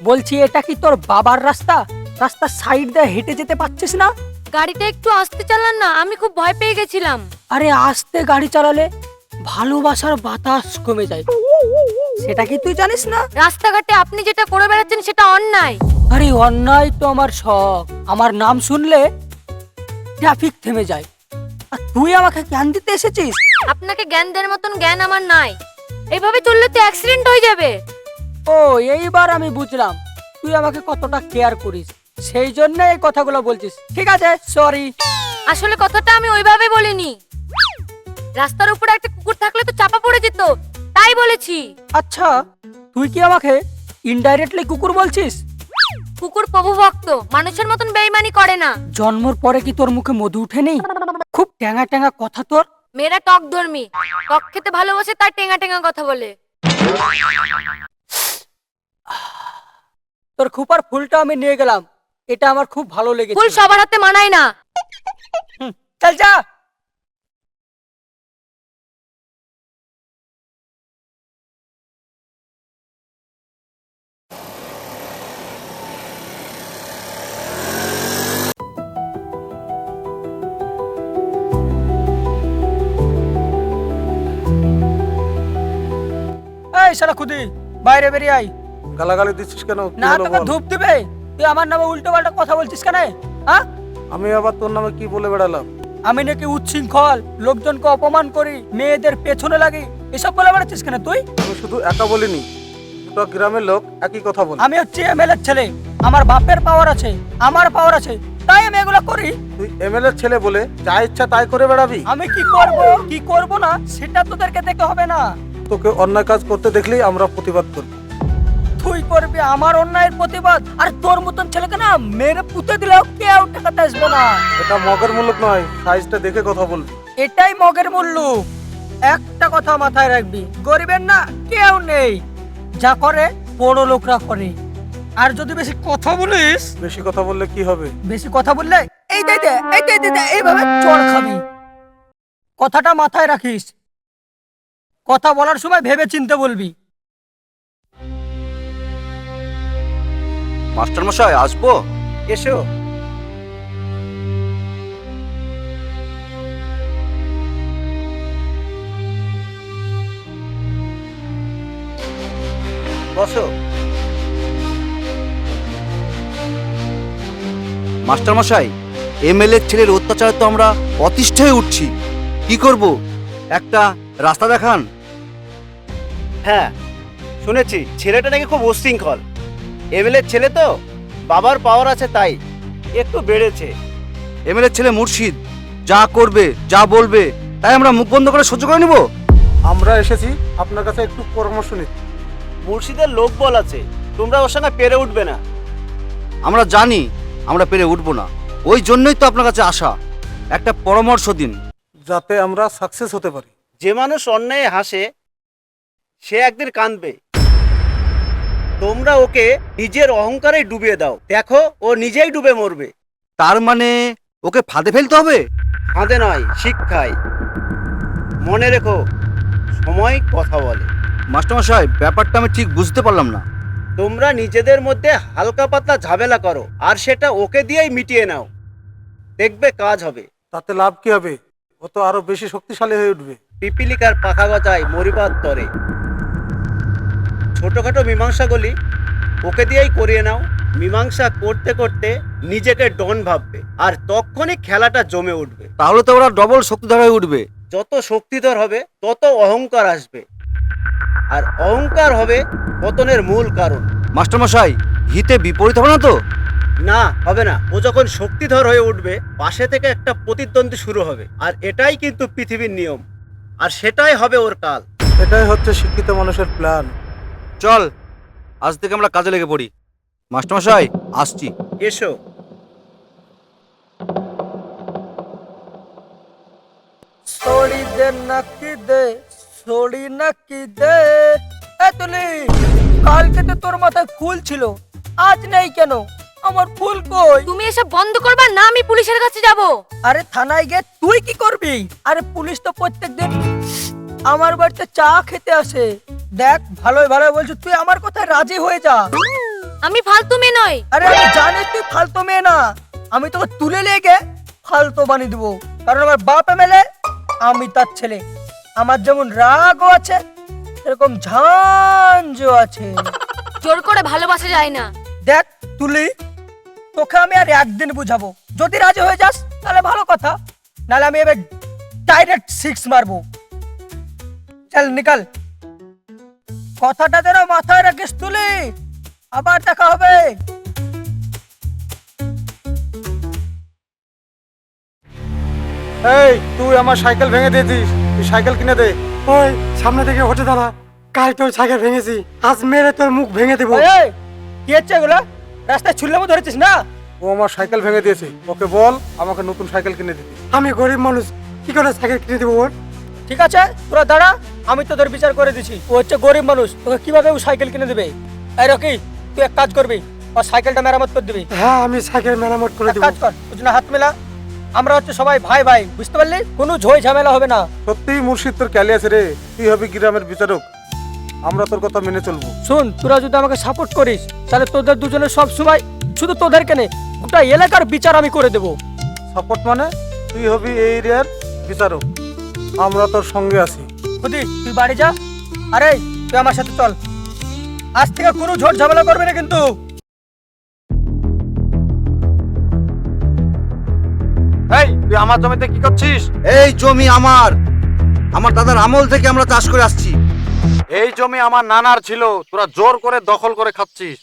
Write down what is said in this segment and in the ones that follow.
বলছি এটা কি তোর বাবার রাস্তা? রাস্তার সাইড দিয়ে হেঁটে যেতে পারছিস না? গাড়িটা একটু আস্তে চালান না, আমি খুব ভয় পেয়ে গেছিলাম। আরে আস্তে গাড়ি চালালে ভালোবাসার বাতাস কমে যায়, সেটা কি তুই জানিস না? রাস্তাঘাটে আপনি যেটা করে বেড়াচ্ছেন সেটা অন্যায়। আরে অন্যায় তো আমার শখ। আমার নাম শুনলে ট্রাফিক থেমে যায়, আর তুই আমাকে জ্ঞান দিতে এসেছিস? আপনাকে জ্ঞান দেওয়ার মতন জ্ঞান আমার নাই। এইভাবে চললে তো অ্যাক্সিডেন্ট হয়ে যাবে। ও, এইবার আমি বুঝলাম তুই আমাকে কতটা কেয়ার করিস, সেই জন্য এই কথাগুলো বলছিস। ঠিক আছে, সরি। আসলে কথাটা আমি ওইভাবে বলিনি। রাস্তার উপরে একটা কুকুর থাকলে তো চাপা পড়ে যেত, তাই বলেছি। আচ্ছা, তুই কি আমাকে ইনডাইরেক্টলি কুকুর বলছিস? কুকুর প্রভুভক্ত, মানুষের মতন বেইমানি করে না। জন্মর পরে কি তোর মুখে মধু উঠেনি? খুব ট্যাঙা ট্যাঙা কথা তোর। মেয়েরা টক ধর্মী, টক খেতে ভালোবাসে, তাই টেঙা টেঙা কথা বলে। তোর খুপার ফুলটা আমি নিয়ে গেলাম, এটা আমার খুব ভালো ফুল লেগেছে। সবার হাতে মানায় না। চল যা। এই শালা খুদি, বাইরে বেরিয়ে আয়। গালাগালি দিচ্ছিস কেন? কি না হলো তোকে বল? ধূপ দিবে? তুই আমার নামে উল্টো পাল্টা কথা বলছিস কেন? হ্যাঁ, আমি আবার তোর নামে কি বলে বেড়ালাম? আমি নাকি উচ্ছৃঙ্খল, লোকজনকে অপমান করি, মেয়েদের পেছনে লাগি, এসব বলে বেড়াচ্ছিস কেন তুই? আমি শুধু একা বলিনি, গোটা গ্রামের লোক একই কথা বলে। আমি হচ্ছে এমএলএর ছেলে, আমার বাপের পাওয়ার আছে, আমার পাওয়ার আছে, তাই আমি এগুলো করি। তুই এমএলএ ছেলে বলে যা ইচ্ছা তাই করে বেড়াবি? আমি কি করব না সেটা তোদেরকে দেখতে হবে না। তোকে অন্যায় কাজ করতে দেখলেই আমরা প্রতিবাদ করব। তুই করবি আমার অন্যায়ের প্রতিবাদ, আর তোর মতন ছেলেকে না মেরে পুঁতে দিলেও কেউ ঠেকাতে আসবে না। এটা মগের মূলক নয়, সাইজটা দেখে কথা বলবি। এটাই মগের মূল্য। একটা কথা মাথায় রাখবি, গরিবের না কেউ নেই, যা করে বড় লোকরা করে। আর যদি বেশি কথা বলিস, বেশি কথা বললে কি হবে? বেশি কথা বললে এই দে দে এই দে দে দে এইভাবে চড় খাবি। কথাটা মাথায় রাখিস, কথা বলার সময় ভেবে চিন্তে বলবি। মাস্টার মশাই আসবো? এসো। বসো। মাস্টার মশাই, এমএলএ ছেলের অত্যাচারে তো আমরা অতিষ্ঠ হয়ে উঠছি। কি করব? একটা রাস্তা দেখান। হ্যাঁ, শুনেছি ছেলেটা নাকি খুব উশৃঙ্খল। এমএলএ ছেলে তো, বাবার পাওয়ার আছে তাই একটু বেড়েছে। এমএলএ ছেলে মুর্শিদ যা করবে যা বলবে তাই আমরা মুখ বন্ধ করে সহ্য করে নিব? আমরা এসেছি আপনার কাছে একটু পরামর্শ নিতে। মুর্শিদের লোক বল আছে, তোমরা ওর সঙ্গে পেরে উঠবে না। আমরা জানি আমরা পেরে উঠবো না, ওই জন্যই তো আপনার কাছে আসা। একটা পরামর্শ দিন। যাতে আমরা সাকসেস হতে পারি। যে মানুষ অন্যায় হাসে সে একদিন কাঁদবে। তোমরা ওকে নিজের অহংকারে ডুবিয়ে দাও, দেখো ও নিজেই ডুবে মরবে। তার মানে ওকে ফাঁদে ফেলতে হবে? ফাঁদে নয়, শিক্ষায়। মনে রেখো, সময় কথা বলে। মাস্টার মশাই, ব্যাপারটা আমি ঠিক বুঝতে পারলাম না। তোমরা নিজেদের মধ্যে হালকা পাতলা ঝামেলা করো আর সেটা ওকে দিয়েই মিটিয়ে নাও, দেখবে কাজ হবে। তাতে লাভ কি হবে? ও তো আরো বেশি শক্তিশালী হয়ে উঠবে। পিপিলিকার পাখা গজায় মরিবার তরে। ছোটখাটো মীমাংসাগুলি ওকে দিয়েই করিয়ে নাও। মীমাংসা করতে করতে নিজেকে ডন ভাববে, আর তখনই খেলাটা জমে উঠবে। তাহলে তো ওরা ডবল শক্তিধর হয়ে উঠবে। যত শক্তিধর হবে তত অহংকার আসবে, আর অহংকার হবে পতনের মূল কারণ। মাস্টার মশাই, হিতে বিপরীত হবে না তো? না, হবে না। ও যখন শক্তিধর হয়ে উঠবে পাশে থেকে একটা প্রতিদ্বন্দ্বী শুরু হবে, আর এটাই কিন্তু পৃথিবীর নিয়ম, আর সেটাই হবে ওর কাল। এটাই হচ্ছে শিক্ষিত মানুষের প্ল্যান। চল, আজ থেকে আমরা কাজে লেগে পড়ি। মাস্টার মশাই, আসছি। এসো। ছড়ি দে নাকি দে, ছড়ি নাকি দে। এ তুলি, কালকে তো তোর মাথায় ফুল ছিল, আজ নেই কেন? আমার ফুল কই? তুমি এসব বন্ধ করবা না, আমি পুলিশের কাছে যাব। আরে থানায় গিয়ে তুই কি করবি? আরে পুলিশ তো প্রত্যেকদিন আমার বাড়িতে চা খেতে আসে। দেখ, ভালোই ভালোই বলছি, তুই আমার কথায় রাজি হয়ে যা। আমি ফালতু মেয়ে নই। আরে আমি জানি তুই ফালতু মেয়ে না, আমি তোকে তুলে লেগে ফালতু বানিয়ে দেবো। কারণ আমার বাপ এমএলএ, আমি তার ছেলে। আমার যেমন রাগও আছে এরকম ঝাঞ্জও আছে। জোর করে ভালোবাসা যায় না। দেখ তুলি, তোকে আমি আর একদিন বুঝাবো। যদি রাজি হয়ে যাস তাহলে ভালো কথা, নাহলে আমি এবার ডাইরেক্ট 6 মারবো। চল নিকাল, কথাটা যেন মাথায় রাখিস তুলি। আবার দেখা হবে। এই তুই আমার সাইকেল ভেঙে দিয়েছিস, তুই সাইকেল কিনে দে। ওই সামনে থেকে হটে দাঁড়া, কাল তোর সাইকেল ভেঙেছি, আজ মেরে তোর মুখ ভেঙে দেবো। এই, এই, কি হচ্ছে এগুলো? রাস্তায় ছুললেমো ধরেছিস না? ও আমার সাইকেল ভেঙে দিয়েছে, ওকে বল আমাকে নতুন সাইকেল কিনে দিতে। আমি গরিব মানুষ, কি করে সাইকেল কিনে দেবো ওর? ঠিক আছে তোরা দাঁড়া, আমি তোদের বিচার করে দিছি। ও হচ্ছে গরিব মানুষ, তোকে কিভাবে ও সাইকেল কিনে দেবে? এই রকি, তুই এক কাজ করবি, ওর সাইকেলটা মেরামত করে দিবি। হ্যাঁ আমি সাইকেল মেরামত করে এক দেবো। কাজ কর, ওর জন্য হাত মেলা। আমরা হচ্ছে সবাই ভাই ভাই, বুঝতে পারলি? কোনো ঝই ঝামেলা হবে না। সত্যিই মুর্শিদ তোর ক্যালি আছে রে, তুই হবি গ্রামের বিচারক, আমরা তোর কথা মেনে চলবো। শুন, তোরা যদি আমাকে সাপোর্ট করিস তাহলে তোদের দুজনের সব সময়, শুধু তোদেরকে নে, গোটা এলাকার বিচার আমি করে দেবো। সাপোর্ট মানে তুই হবি এই এরিয়ার বিচারক, আমরা তোর সঙ্গে আছি। খুদি তুই বাড়ি যা, আরে তুই আমার সাথে চল। আজ থেকে কোনো ঝড় ঝামেলা করবে না কিন্তু। এই তুই আমার জমিতে কি করছিস? এই জমি আমার দাদার আমল থেকে আমরা চাষ করে আসছি। এই জমি আমার নানার ছিল, তোরা জোর করে দখল করে খাচ্ছিস।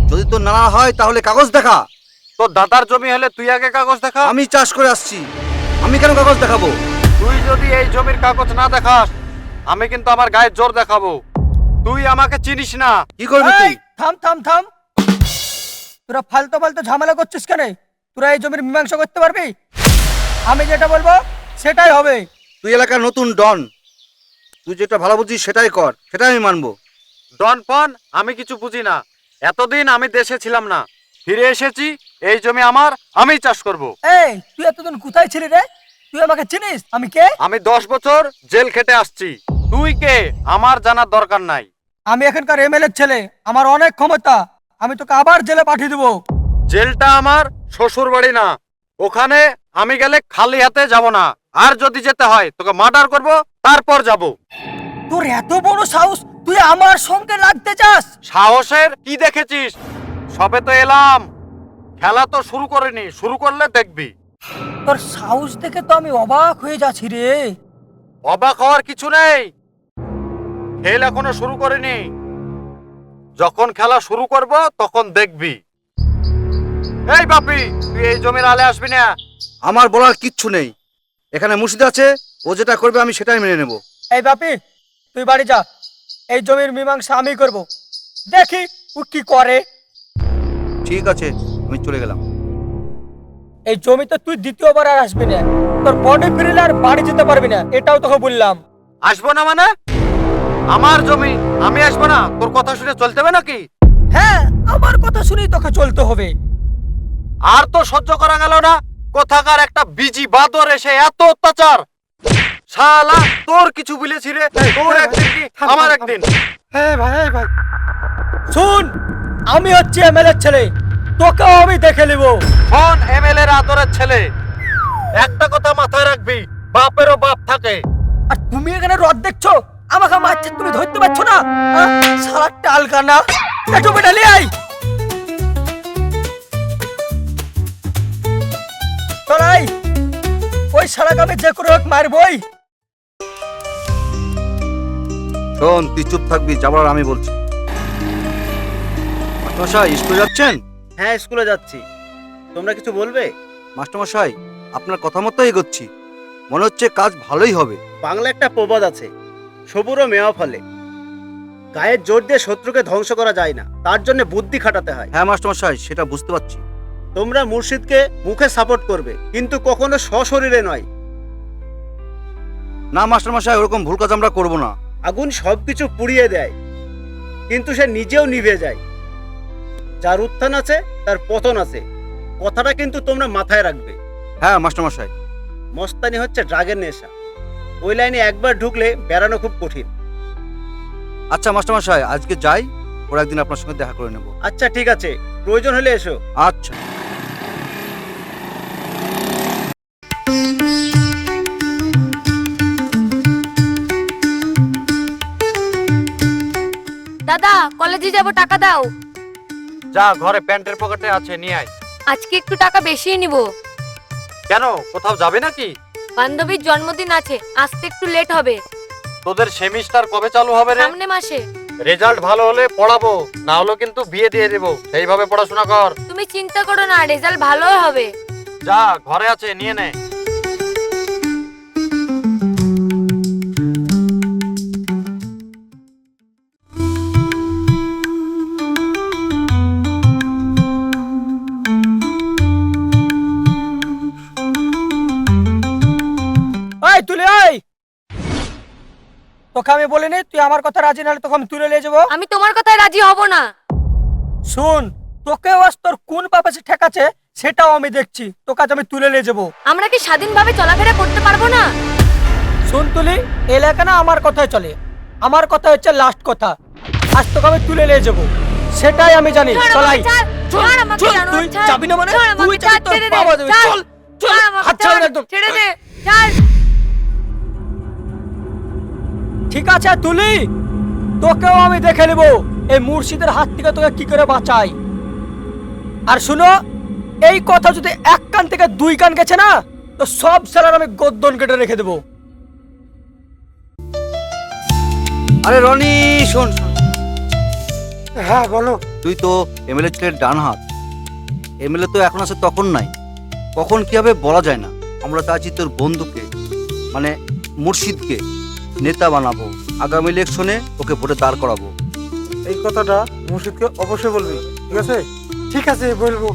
যদি তোর নানা হয় তাহলে কাগজ দেখা। তোর দাদার জমি হলে তুই আগে কাগজ দেখা। আমি চাষ করে আসছি, আমি কেন কাগজ দেখাবো? তুই যদি এই জমির কাগজ না দেখাস, আমি কিন্তু আমার গায়ে জোর দেখাবো। তুই আমাকে চিনিস না। কি করবি এই, তুই? থাম থাম থাম, তোরা ফালতু ফালতু ঝামেলা করছিস কেন? তোরা এই জমির মীমাংসা করতে পারবি? আমি যেটা বলবো সেটাই হবে। তুই এলাকার নতুন ডন, তুই যেটা ভালো বুঝিস সেটাই কর, সেটাই আমি মানবো। ডন ফন আমি কিছু বুঝি না। এতদিন আমি দেশে ছিলাম না, ফিরে এসেছি। এই জমি আমার, আমি চাষ করব। এই তুই এতদিন কোথায় ছিলি রে? তুই আমাকে চিনিস আমি কে? আমি 10 বছর জেল খেটে আসছি। তুই কে আমার জানার দরকার নাই। আমি এখানকার এমএলএ ছেলে, আমার অনেক ক্ষমতা। আমি তোকে আবার জেলে পাঠিয়ে দেবো। জেলটা আমার শ্বশুর বাড়ি না, ওখানে আমি গেলে খালি হাতে যাব না। আর যদি যেতে হয় তোকে মার্ডার করব, তারপর যাব। তোর এত বড় সাহস, তুই আমার সঙ্গে লাগতে চাস? সাহসের কি দেখেছিস? সবে তো এলাম, খেলা তো শুরু করিনি, শুরু করলে দেখবি। তোর সাহস দেখে তো আমি অবাক হয়ে যাচ্ছি রে। অবাক হওয়ার কিছু নেই, খেল এখনো শুরু করিনি। যখন খেলা শুরু করব তখন দেখবি। এই বাপি, তুই এই জমির আলে আসবি না। আমার বলার কিচ্ছু নেই, এখানে মুর্শিদ আছে, ও যেটা করবে আমি সেটাই মেনে নেব। এই বাপি, তুই বাড়ি যা, এই জমির মীমাংসা আমি করব। দেখি ও কি করে। ঠিক আছে, আমি চলে গেলাম। এই জমিতে তুই দ্বিতীয়বার আর আসবি না। তোর বডি ফিরিলে আর বাড়ি যেতে পারবি না, এটাও তোকে বললাম। আসবো না মানে? আমার জমি, আমি আসবো না? তোর কথা শুনে চলতে হবে নাকি? হ্যাঁ, আমার কথা শুনেই তোকে চলতে হবে। আর তো সহ্য করা গেল না। কোথাকার একটা বিজি বাদর এসে এত অত্যাচার। শালা তোর কিছু বলেছি রে, তোর একদিন কি আমার একদিন। এই ভাই, এই ভাই, শুন, আমি হচ্ছি এমএলএ ছেলে, তোকেও আমি দেখে নেব। শোন এমএলএর আদরের ছেলে, একটা কথা মাথায় রাখবি, বাপেরও বাপ থাকে। আর তুমি এখানে রদ দেখছো, আমাকে মারছে, তুমি ধরতে পারছো না? সারা টালকানা, একটু বেটা নিয়ে আই। চলাই, ওই সারাকে আমি যে করে হোক মারবই। শোন, তুই চুপ থাকবি, যাবার আমি বলছি। মাস্টারমশাই স্কুলে যাচ্ছেন? হ্যাঁ স্কুলে যাচ্ছি, তোমরা কিছু বলবে? মাস্টারমশাই আপনার কথা মতো এগোচ্ছি, মনে হচ্ছে কাজ ভালোই হবে। বাংলা একটা প্রবাদ আছে, সবুরও মেওয়া ফলে। গায়ের জোর দিয়ে শত্রুকে ধ্বংস করা যায় না, তার জন্য বুদ্ধি খাটাতে হয়। হ্যাঁ মাস্টারমশাই, সেটা বুঝতে পারছি। তোমরা মুর্শিদকে মুখে সাপোর্ট করবে, কিন্তু কখনো সশরীরে নয়। না মাস্টারমশাই, ওরকম ভুল কাজ আমরা করবো না। আগুন সবকিছু পুড়িয়ে দেয়, কিন্তু সে নিজেও নিভে যায়। যার উত্থান আছে তার পতন আছে, কথাটা কিন্তু তোমরা মাথায় রাখবে। হ্যাঁ মাস্টারমশাই। মস্তানি হচ্ছে ড্রাগের নেশা, ওই লাইনে একবার ঢুকলে বেরানো খুব কঠিন। আচ্ছা মাস্টারমশাই, আজকে যাই, ওর একদিন আপনার সঙ্গে দেখা করে নেব। আচ্ছা ঠিক আছে, প্রয়োজন হলে এসো। আচ্ছা। দাদা কলেজে যাব, টাকা দাও। যা, ঘরে প্যান্টের পকেটে আছে, নিয়ে আয়। আজকে একটু টাকা বেশিই নিব। কেন, কোথাও যাবে নাকি? বান্ধবীর জন্মদিন আছে, আসতে একটু লেট হবে। তোদের সেমিস্টার কবে চালু হবে রে? সামনে মাসে। রেজাল্ট ভালো হলে পড়াবো, না হলে কিন্তু বিয়ে দিয়ে দেবো। সেইভাবে পড়াশোনা কর। তুমি চিন্তা করো না, রেজাল্ট ভালো হবে। যা, ঘরে আছে, নিয়ে নে। এই তুলে এই, তোকে আমি বলিনি তুই আমার কথা রাজি নাহলে তোকে আমি তুলে নিয়ে যাবো। আমি তোমার কথায় রাজি হব না। শুন, তোকে আজ তোর কোন পাপাসে ঠেকাচ্ছে সেটাও আমি দেখছি। তোকে আজ আমি তুলে নিয়ে যাবো। আমরা কি স্বাধীনভাবে চলাফেরা করতে পারবো না? শুন তুলি, এলাকা না আমার কথাই চলে, আমার কথা হচ্ছে লাস্ট কথা। আজ তোকে আমি তুলে নিয়ে যাবো, সেটাই আমি জানি। ছাড় চলাই আমাকে, ছাড়, ছাড় আমাকে, চল, জানোয়ার, তুই ছাড়। যাবি না মানে? ছাড় আমাকে, তুই যাবি, ছাড়, তোর ছেড়ে দে, বাবা যাবে। ছাড়। চল, চল, ছাড় আমাকে, হাত ছাড় ছাড়, একদম। ছেড়ে দে, ছাড়। ঠিক আছে তুলি, তোকেও আমি দেখে নেবো এই মুর্শিদের হাত থেকে তোকে কি করে বাঁচাই। আর শুনো, এই কথা যদি এক কান থেকে দুই কান গেছে না, তো সব সালার আমি গদ্দন কেটে রেখে দেবো। আরে রনি, শোন শোন, হ্যাঁ বলো। তুই তো এমএলএ ছেলের ডান হাত। এমএলএ তো এখন আছে তখন নাই, কখন কি হবে বলা যায় না। আমরা চাইছি তোর বন্ধুকে, মানে মুর্শিদকে নেতা বানাবো। আগামী ইলেকশনে ওকে ভোটে দাঁড় করাবো। এই কথাটা মুর্শিদকে অবশ্যই বলবি, ঠিক আছে? ঠিক আছে বলবো।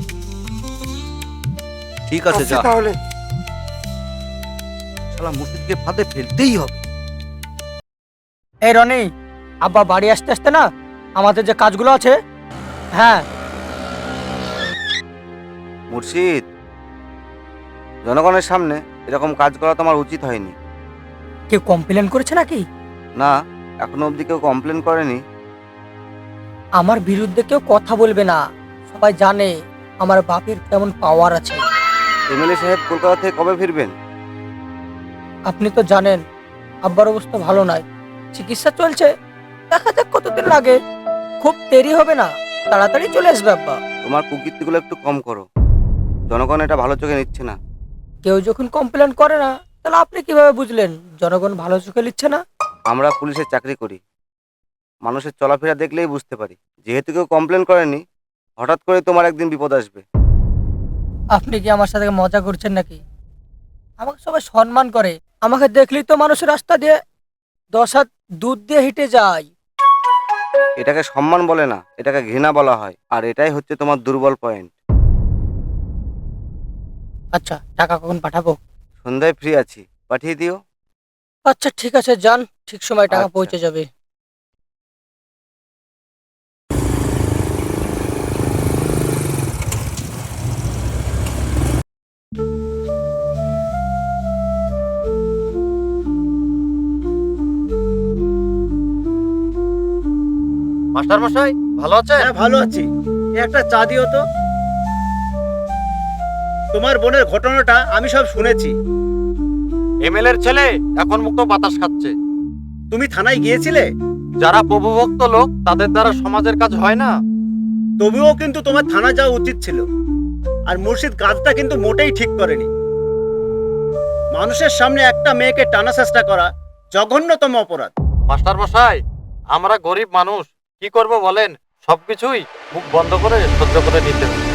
ঠিক আছে, আসছি যা। তাহলে। শালা মুর্শিদকে ফাঁদে ফেলতেই হবে। এই রনি, আব্বা বাড়ি আসতে আসতে না আমাদের যে কাজগুলো আছে, হ্যাঁ মুর্শিদ, জনগণের সামনে এরকম কাজ করা তো আমার উচিত হয়নি। কেউ কমপ্লেন করেছে নাকি? না, এখনো অবধি কেউ কমপ্লেন করেনি। আমার বিরুদ্ধে কেউ কথা বলবে না, সবাই জানে আমার বাপের কেমন পাওয়ার আছে। এমএলএ সাহেব কলকাতা থেকে কবে ফিরবেন? আপনি তো জানেন আব্বার অবস্থা ভালো নয়, চিকিৎসা চলছে, দেখা যাক কতদিন লাগে। খুব দেরি হবে না, তাড়াতাড়ি চলে আসবে আব্বা। তোমার কুকীর্তিগুলো একটু কম করো, জনগণ এটা ভালো চোখে নিচ্ছে না। কেউ যখন কমপ্লেন করে না, তাহলে আপনি কিভাবে বুঝলেন জনগণ ভালো চোখে নিচ্ছে না? আমরা পুলিশের চাকরি করি, মানুষের চলাফেরা দেখলেই বুঝতে পারি। যেহেতু কেউ কমপ্লেন করেনি, হঠাৎ করে তোমার একদিন বিপদ আসবে। আপনি কি আমার সাথে মজা করছেন নাকি? আমাকে সবাই সম্মান করে, আমাকে দেখলেই তো মানুষের রাস্তা দিয়ে 10 হাত দুধ দিয়ে হেঁটে যায়। এটাকে সম্মান বলে না, এটাকে ঘৃণা বলা হয়। আর এটাই হচ্ছে তোমার দুর্বল পয়েন্ট। আচ্ছা, টাকা কখন পাঠাবো? সন্ধ্যায় ফ্রি আছি, পাঠিয়ে দিও। আচ্ছা ঠিক আছে, যান, ঠিক সময় টাকা আচ্ছা। পৌঁছে যাবে। মাস্টার মশাই, ভালো আছেন? হ্যাঁ ভালো আছি। এই একটা চা দিও তো। তোমার বোনের ঘটনাটা আমি সব শুনেছি। এমএলএর ছেলে এখন মুক্ত বাতাস খাচ্ছে। তুমি থানায় গিয়েছিলে? যারা প্রভুভক্ত লোক, তাদের দ্বারা সমাজের কাজ হয় না। তবুও কিন্তু তোমার থানা যাওয়া উচিত ছিল। আর মুর্শিদ কাজটা কিন্তু মোটেই ঠিক করেনি। মানুষের সামনে একটা মেয়েকে টানা চেষ্টা করা জঘন্যতম অপরাধ। মাস্টার মশাই, আমরা গরিব মানুষ, কি করব বলেন? সবকিছুই মুখ বন্ধ করে সহ্য করে নিতে হবে।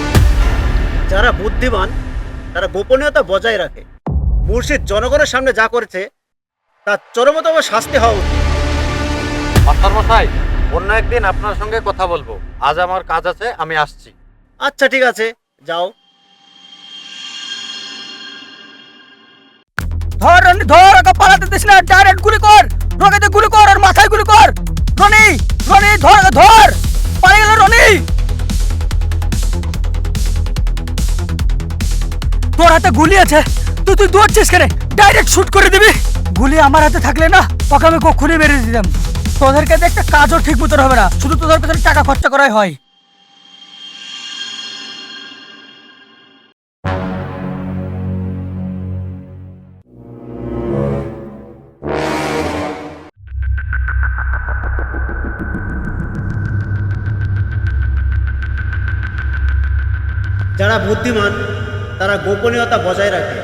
যারা বুদ্ধিমান তারা গোপনীয়তা বজায় রাখে। মুর্শিদ জনগণের সামনে যা করেছে তার চরমতম শাস্তি হওয়া উচিত। মাস্টার মশাই, অন্য একদিন আপনার সঙ্গে কথা বলবো। আজ আমার কাজ আছে, আমি আসছি। আচ্ছা ঠিক আছে, যাও। ধর রনি, ধর, ওকে পালাতে দিস না, ডাইরেক্ট গুলি কর। রনিতে গুলি কর আর মাথায় গুলি কর। রনি, রনি, ধর ওকে, ধর। পালিয়ে গেল রনি। তোর হাতে গুলি আছে, তুই দৌড়ছিস কেন? ডাইরেক্ট শুট করে দিবি। গুলি আমার হাতে থাকলে না, ওকে আমি কখনই মেরে দিতাম। তোদেরকে দিয়ে একটা কাজও ঠিক মতন হবে না, শুধু তোদের পেছনে টাকা খরচা করাই হয়। যারা বুদ্ধিমান তারা গোপনীয়তা বজায় রাখে।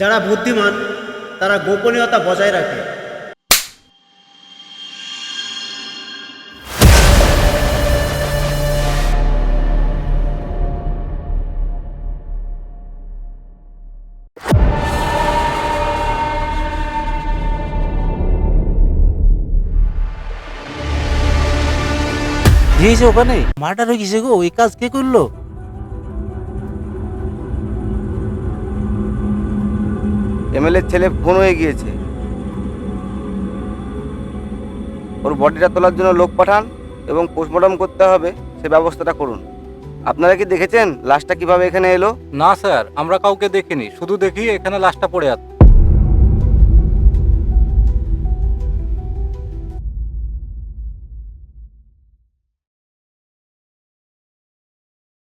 যারা বুদ্ধিমান তারা গোপনীয়তা বজায় রাখে। দিয়েছে ওখানে মার্ডার হয়ে গেছে গো, ওই কাজ কে করলো? এমএলএর ছেলে ফোন হয়ে গিয়েছে, ওর বডিটা তোলার জন্য লোক পাঠান এবং পোস্টমর্টম করতে হবে সে ব্যবস্থাটা করুন। আপনারা কি দেখেছেন লাশটা কিভাবে এখানে এলো? না স্যার, আমরা কাউকে দেখিনি, শুধু দেখি এখানে লাশটা পড়ে আছে।